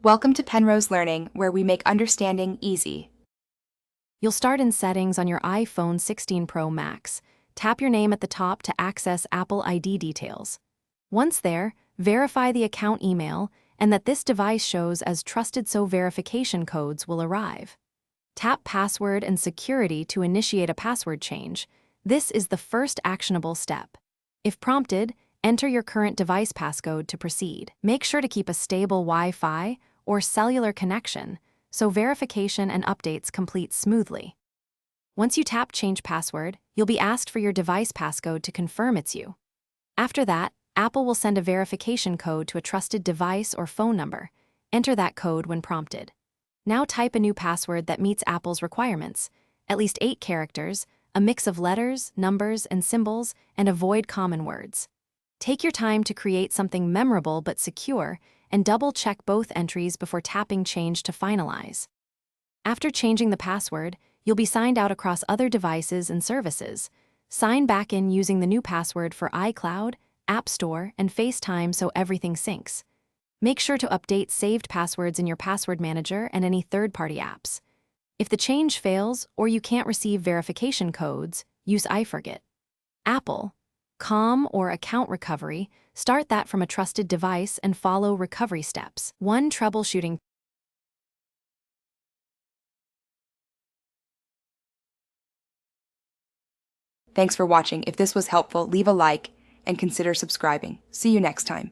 Welcome to Penrose Learning, where we make understanding easy. You'll start in Settings on your iPhone 16 Pro Max. Tap your name at the top to access Apple ID details. Once there, verify the account email and that this device shows as trusted so verification codes will arrive. Tap Password and Security to initiate a password change. This is the first actionable step. If prompted, enter your current device passcode to proceed. Make sure to keep a stable Wi-Fi or cellular connection so verification and updates complete smoothly. Once you tap Change Password, you'll be asked for your device passcode to confirm it's you. After that, Apple will send a verification code to a trusted device or phone number. Enter that code when prompted. Now type a new password that meets Apple's requirements, at least 8 characters, a mix of letters, numbers, and symbols, and avoid common words. Take your time to create something memorable but secure, and double-check both entries before tapping Change to finalize. After changing the password, you'll be signed out across other devices and services. Sign back in using the new password for iCloud, App Store, and FaceTime so everything syncs. Make sure to update saved passwords in your password manager and any third-party apps. If the change fails or you can't receive verification codes, use iForget. Apple, COM or account recovery, start that from a trusted device and follow recovery steps. 1. Troubleshooting. Thanks for watching. If this was helpful, leave a like and consider subscribing. See you next time.